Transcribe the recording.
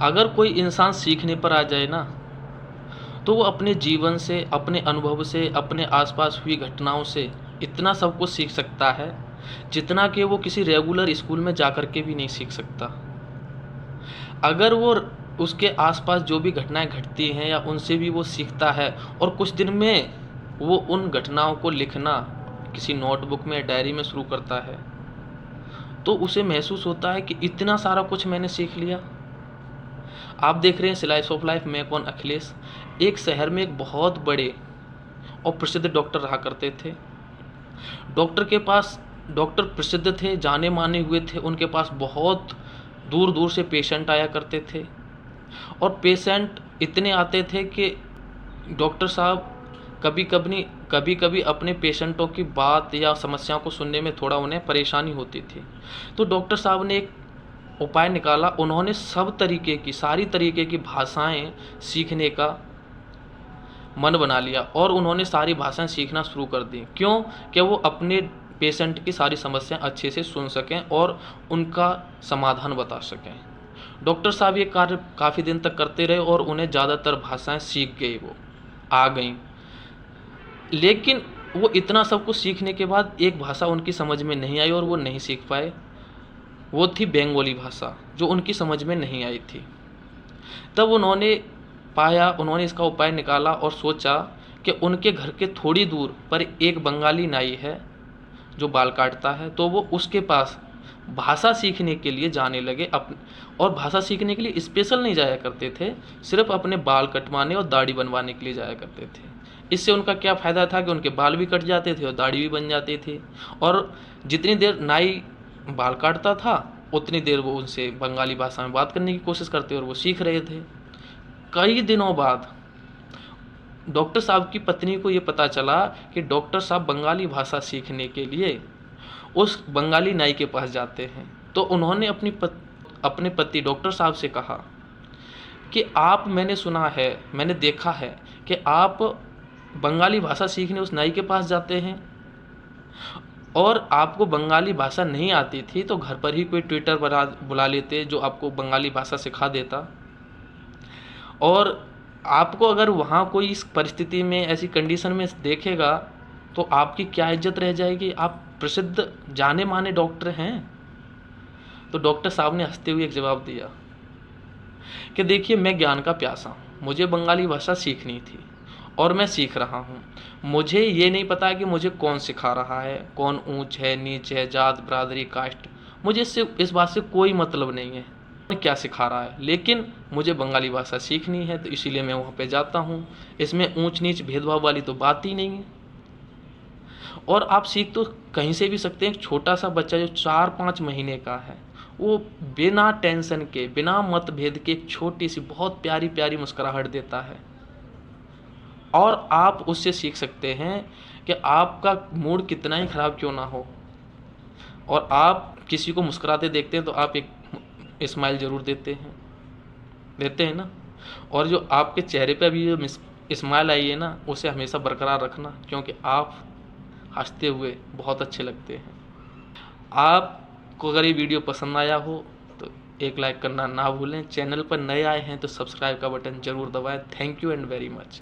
अगर कोई इंसान सीखने पर आ जाए ना, तो वो अपने जीवन से, अपने अनुभव से, अपने आसपास हुई घटनाओं से इतना सब कुछ सीख सकता है, जितना कि वो किसी रेगुलर स्कूल में जा कर के भी नहीं सीख सकता। अगर वो उसके आसपास जो भी घटनाएं घटती हैं या उनसे भी वो सीखता है और कुछ दिन में वो उन घटनाओं को लिखना किसी नोटबुक में, डायरी में शुरू करता है, तो उसे महसूस होता है कि इतना सारा कुछ मैंने सीख लिया। आप देख रहे हैं स्लाइस ऑफ लाइफ में कौन अखिलेश एक शहर में एक बहुत बड़े और प्रसिद्ध डॉक्टर रहा करते थे। डॉक्टर के पास डॉक्टर प्रसिद्ध थे, जाने माने हुए थे, उनके पास बहुत दूर दूर से पेशेंट आया करते थे और पेशेंट इतने आते थे कि डॉक्टर साहब कभी कभी अपने पेशेंटों की बात या समस्याओं को सुनने में थोड़ा उन्हें परेशानी होती थी। तो डॉक्टर साहब ने एक उपाय निकाला, उन्होंने सारी तरीके की भाषाएं सीखने का मन बना लिया और उन्होंने सारी भाषाएं सीखना शुरू कर दी। क्यों? कि वो अपने पेशेंट की सारी समस्याएं अच्छे से सुन सकें और उनका समाधान बता सकें। डॉक्टर साहब ये कार्य काफ़ी दिन तक करते रहे और उन्हें ज़्यादातर भाषाएं सीख गई, वो आ गईं। लेकिन वो इतना सब कुछ सीखने के बाद एक भाषा उनकी समझ में नहीं आई और वो नहीं सीख पाए। वो थी बंगाली भाषा, जो उनकी समझ में नहीं आई थी। तब उन्होंने इसका उपाय निकाला और सोचा कि उनके घर के थोड़ी दूर पर एक बंगाली नाई है जो बाल काटता है, तो वो उसके पास भाषा सीखने के लिए जाने लगे। और भाषा सीखने के लिए स्पेशल नहीं जाया करते थे, सिर्फ अपने बाल कटवाने और दाढ़ी बनवाने के लिए जाया करते थे। इससे उनका क्या फ़ायदा था कि उनके बाल भी कट जाते थे और दाढ़ी भी बन जाती थी। और जितनी देर नाई बाल काटता था उतनी देर वो उनसे बंगाली भाषा में बात करने की कोशिश करते और वो सीख रहे थे। कई दिनों बाद डॉक्टर साहब की पत्नी को ये पता चला कि डॉक्टर साहब बंगाली भाषा सीखने के लिए उस बंगाली नाई के पास जाते हैं। तो उन्होंने अपने पति डॉक्टर साहब से कहा कि मैंने देखा है कि आप बंगाली भाषा सीखने उस नाई के पास जाते हैं और आपको बंगाली भाषा नहीं आती थी तो घर पर ही कोई ट्यूटर बुला लेते जो आपको बंगाली भाषा सिखा देता। और आपको अगर वहाँ कोई इस परिस्थिति में, ऐसी कंडीशन में देखेगा तो आपकी क्या इज्जत रह जाएगी? आप प्रसिद्ध जाने माने डॉक्टर हैं। तो डॉक्टर साहब ने हंसते हुए एक जवाब दिया कि देखिए, मैं ज्ञान का प्यासा हूँ, मुझे बंगाली भाषा सीखनी थी और मैं सीख रहा हूँ। मुझे ये नहीं पता कि मुझे कौन सिखा रहा है, कौन ऊंच है, नीच है, जात, बरादरी, कास्ट, मुझे इस बात से कोई मतलब नहीं है क्या सिखा रहा है। लेकिन मुझे बंगाली भाषा सीखनी है तो इसीलिए मैं वहाँ पे जाता हूँ। इसमें ऊंच नीच भेदभाव वाली तो बात ही नहीं है। और आप सीख तो कहीं से भी सकते हैं। एक छोटा सा बच्चा जो 4-5 महीने का है, वो बिना टेंशन के, बिना मतभेद के एक छोटी सी बहुत प्यारी प्यारी मुस्कुराहट देता है और आप उससे सीख सकते हैं कि आपका मूड कितना ही ख़राब क्यों ना हो और आप किसी को मुस्कुराते देखते हैं तो आप एक स्माइल ज़रूर देते हैं ना। और जो आपके चेहरे पे अभी जो स्माइल आई है ना, उसे हमेशा बरकरार रखना, क्योंकि आप हंसते हुए बहुत अच्छे लगते हैं। आपको अगर ये वीडियो पसंद आया हो तो एक लाइक करना ना भूलें। चैनल पर नए आए हैं तो सब्सक्राइब का बटन ज़रूर दबाएं। Thank you and very much.